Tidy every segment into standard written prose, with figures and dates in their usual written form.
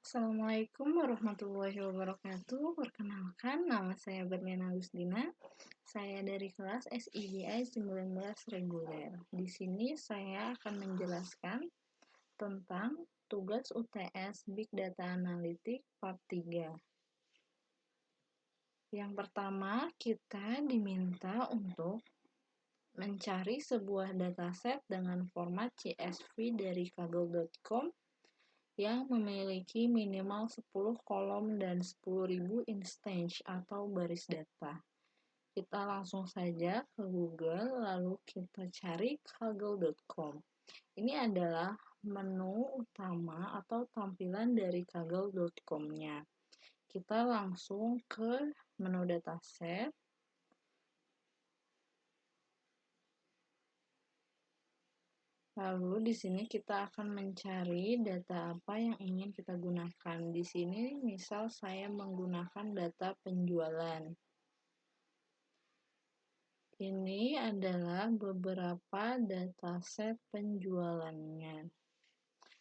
Assalamualaikum warahmatullahi wabarakatuh. Perkenalkan, nama saya Berliana Agustina. Saya dari kelas SIBI 19 reguler. Di sini saya akan menjelaskan tentang tugas UTS Big Data Analytics Part 3. Yang pertama, kita diminta untuk mencari sebuah dataset dengan format CSV dari kaggle.com yang memiliki minimal 10 kolom dan 10.000 instance atau baris data. Kita langsung saja ke Google, lalu kita cari kaggle.com. Ini adalah menu utama atau tampilan dari kaggle.com-nya. Kita langsung ke menu dataset. Lalu di sini kita akan mencari data apa yang ingin kita gunakan. Di sini misal saya menggunakan data penjualan. Ini adalah beberapa dataset penjualannya.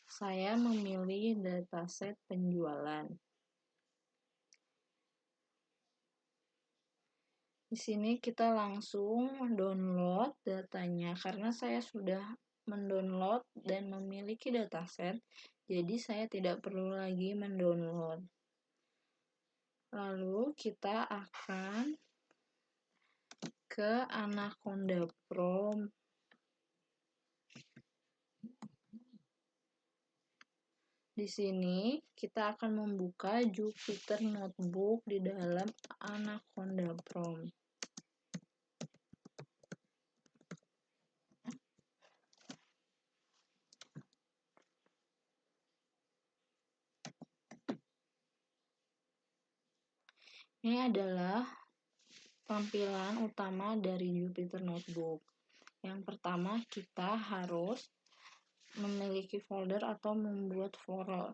Saya memilih dataset penjualan. Di sini kita langsung download datanya karena saya sudah mendownload dan memiliki dataset, jadi saya tidak perlu lagi mendownload. Lalu kita akan ke Anaconda Pro. Di sini kita akan membuka Jupyter Notebook di dalam Anaconda Pro. Ini adalah tampilan utama dari Jupyter Notebook. Yang pertama, kita harus memiliki folder atau membuat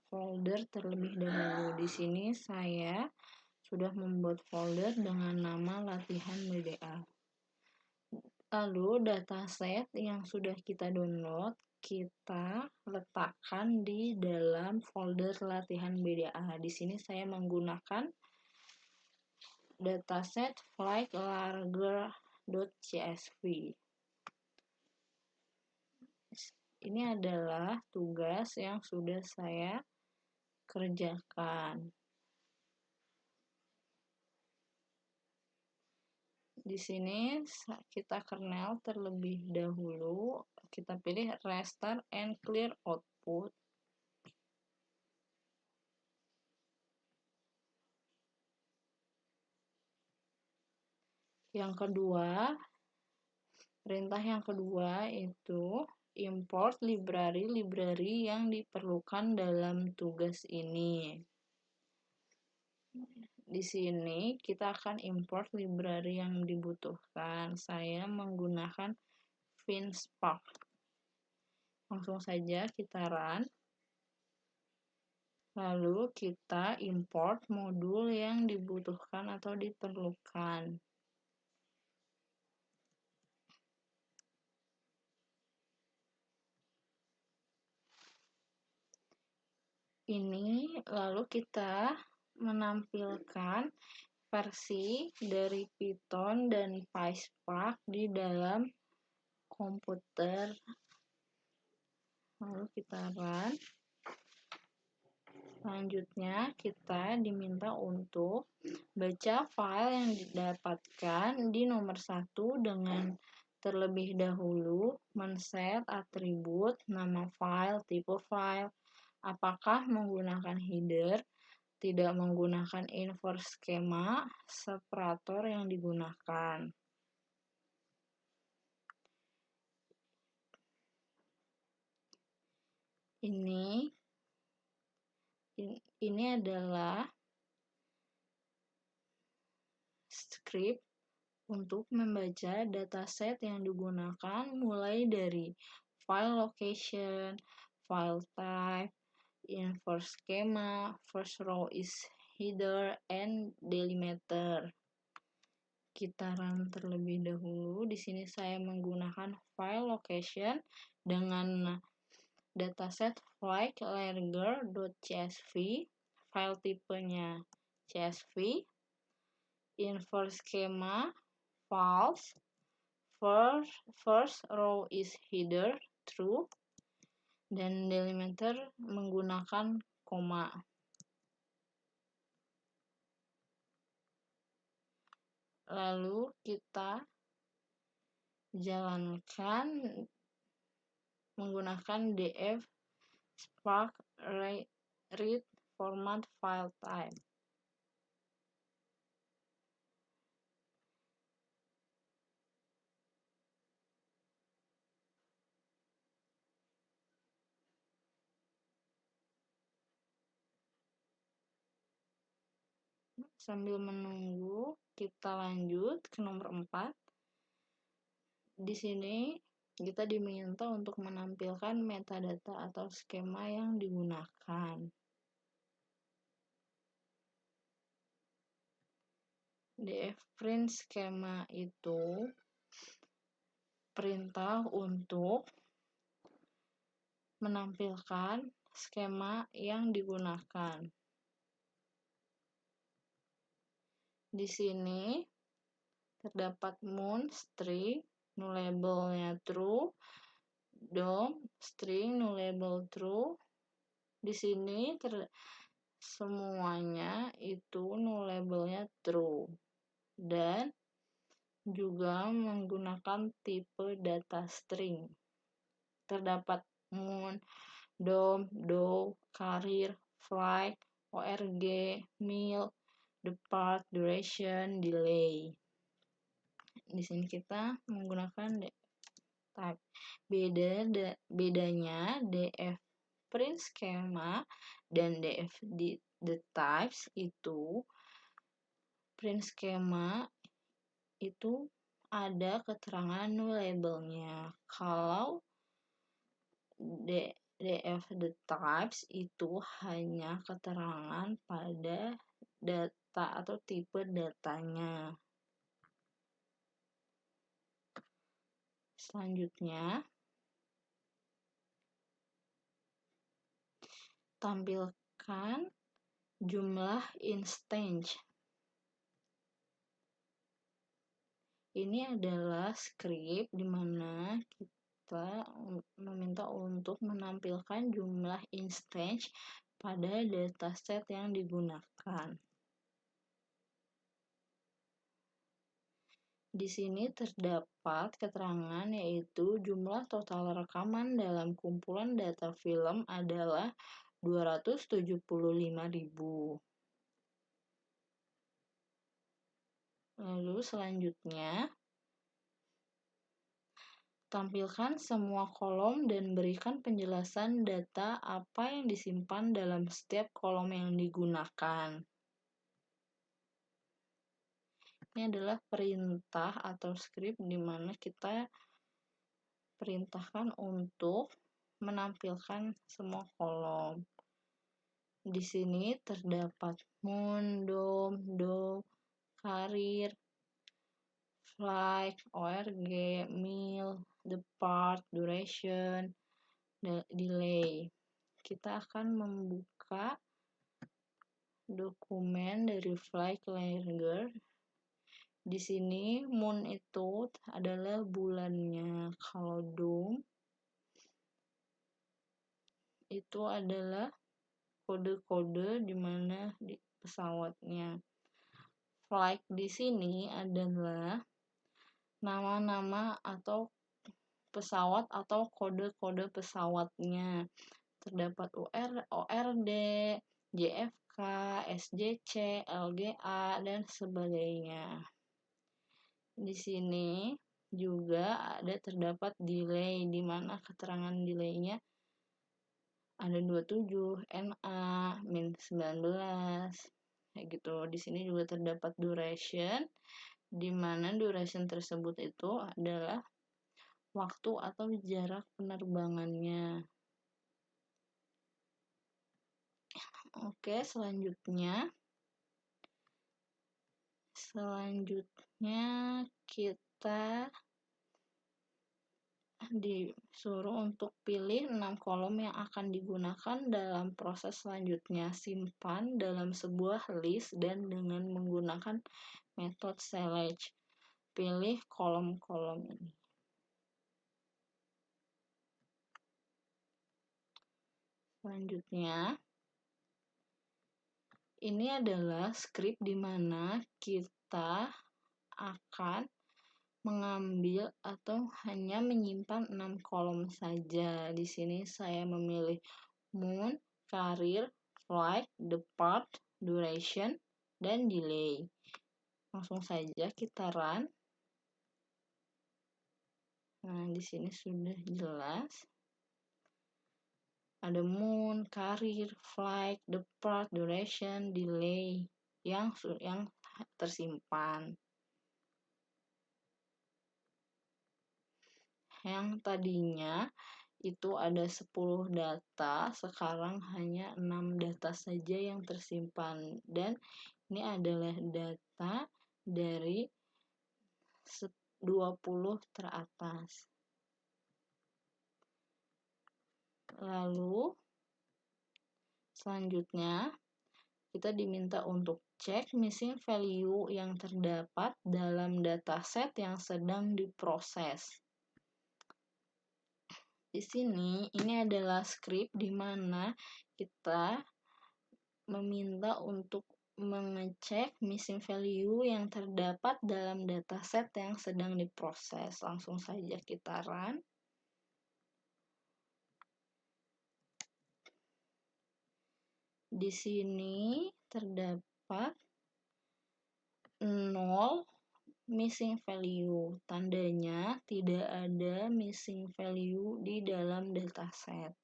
folder terlebih dahulu. Di sini saya sudah membuat folder dengan nama latihan BDA. Lalu dataset yang sudah kita download kita letakkan di dalam folder latihan BDA. Di sini saya menggunakan dataset flagged-larger.csv. Ini adalah tugas yang sudah saya kerjakan. Di sini kita kernel terlebih dahulu, kita pilih restart and clear output. Yang kedua, perintah yang kedua itu import library yang diperlukan dalam tugas ini. Di sini kita akan import library yang dibutuhkan. Saya menggunakan FinSpark. Langsung saja kita run. Lalu kita import modul yang dibutuhkan atau diperlukan. Ini lalu kita menampilkan versi dari Python dan PySpark di dalam komputer. Lalu kita run. Selanjutnya kita diminta untuk baca file yang didapatkan di nomor 1 dengan terlebih dahulu men-set atribut, nama file, tipe file, apakah menggunakan header, tidak menggunakan invert skema, separator yang digunakan. Ini adalah script untuk membaca dataset yang digunakan mulai dari file location, file type, invert schema, first row is header, and delimiter. Kita run terlebih dahulu. Di sini saya menggunakan file location dengan dataset flagged-larger.csv. file tipenya CSV, invert schema false, first row is header true, dan delimiter menggunakan koma. Lalu kita jalankan menggunakan df spark read format file type. Sambil menunggu, kita lanjut ke nomor 4. Di sini kita diminta untuk menampilkan metadata atau skema yang digunakan. Df print skema itu perintah untuk menampilkan skema yang digunakan. Di sini terdapat moon string nullable-nya true, dom string nullable true. Di sini semuanya itu nullable-nya true dan juga menggunakan tipe data string. Terdapat moon, dom, do, career, flight, org, mil, depart, duration, delay. Di sini kita menggunakan type. Bedanya df print schema dan df the types itu, print schema itu ada keterangan nullable-nya. Kalau df the types itu hanya keterangan pada data atau tipe datanya. Selanjutnya, tampilkan jumlah instance. Ini adalah script di mana kita meminta untuk menampilkan jumlah instance pada dataset yang digunakan. Di sini terdapat keterangan yaitu jumlah total rekaman dalam kumpulan data film adalah 275.000. Lalu selanjutnya, tampilkan semua kolom dan berikan penjelasan data apa yang disimpan dalam setiap kolom yang digunakan. Ini adalah perintah atau script di mana kita perintahkan untuk menampilkan semua kolom. Di sini terdapat moon, dom, do, career, flight, org, mil, depart, duration, delay. Kita akan membuka dokumen dari flight logger. Di sini moon itu adalah bulannya, kalau dome itu adalah kode-kode di mana di pesawatnya. Flight di sini adalah nama-nama atau pesawat atau kode-kode pesawatnya. Terdapat ORD, JFK, SJC, LGA, dan sebagainya. Di sini juga terdapat delay, di mana keterangan delaynya ada 27, NA, min 19, kayak gitu. Di sini juga terdapat duration, di mana duration tersebut itu adalah waktu atau jarak penerbangannya. Oke, selanjutnya kita disuruh untuk pilih 6 kolom yang akan digunakan dalam proses selanjutnya. Simpan dalam sebuah list dan dengan menggunakan metode select. Pilih kolom-kolom ini. Selanjutnya, ini adalah script di mana kita akan mengambil atau hanya menyimpan 6 kolom saja. Di sini saya memilih moon, career, flight, depart, duration, dan delay. Langsung saja kita run. Nah, di sini sudah jelas. Ada moon, career, flight, depart, duration, delay yang tersimpan. Yang tadinya itu ada 10 data, sekarang hanya 6 data saja yang tersimpan. Dan ini adalah data dari 20 teratas. Lalu selanjutnya kita diminta untuk cek missing value yang terdapat dalam dataset yang sedang diproses. Di sini ini adalah script di mana kita meminta untuk mengecek missing value yang terdapat dalam dataset yang sedang diproses. Langsung saja kita run. Di sini terdapat 0 missing value. Tandanya tidak ada missing value di dalam dataset.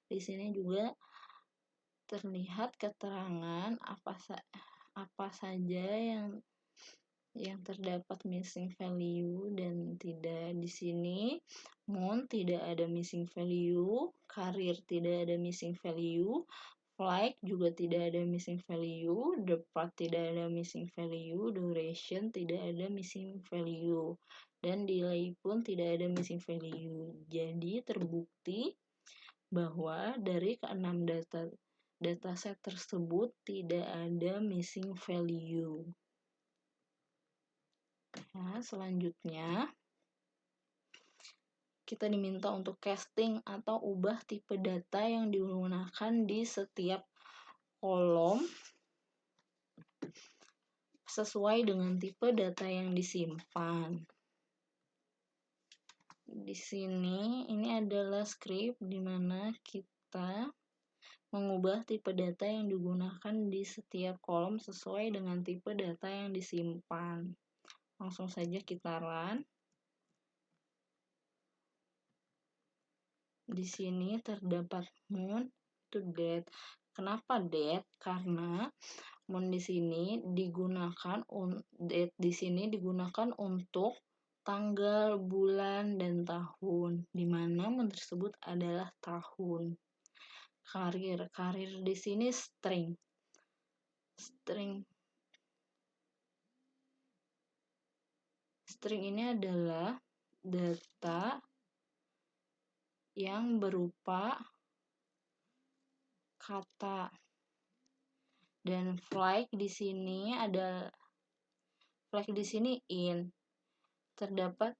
Di sini juga terlihat keterangan apa saja yang terdapat missing value dan tidak. Di sini moon tidak ada missing value, career tidak ada missing value, flight juga tidak ada missing value, depart tidak ada missing value, duration tidak ada missing value, dan delay pun tidak ada missing value. Jadi terbukti bahwa dari ke-6 dataset tersebut tidak ada missing value. Nah, selanjutnya kita diminta untuk casting atau ubah tipe data yang digunakan di setiap kolom sesuai dengan tipe data yang disimpan. Di sini ini adalah script di mana kita mengubah tipe data yang digunakan di setiap kolom sesuai dengan tipe data yang disimpan. Langsung saja kita run. Di sini terdapat moon to date. Kenapa date? Karena moon di sini digunakan untuk tanggal, bulan, dan tahun, di mana moon tersebut adalah tahun. Karir di sini string ini adalah data yang berupa kata. Dan flag di sini in. Terdapat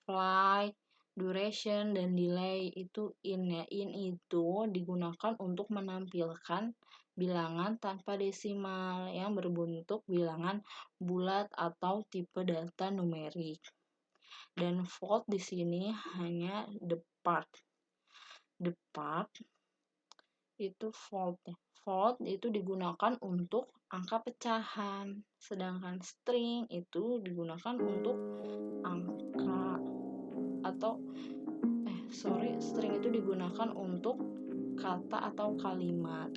flight, duration, dan delay itu in ya. In itu digunakan untuk menampilkan bilangan tanpa desimal yang berbentuk bilangan bulat atau tipe data numerik. Dan float di sini hanya depart itu float itu digunakan untuk angka pecahan, sedangkan string itu digunakan untuk angka string itu digunakan untuk kata atau kalimat.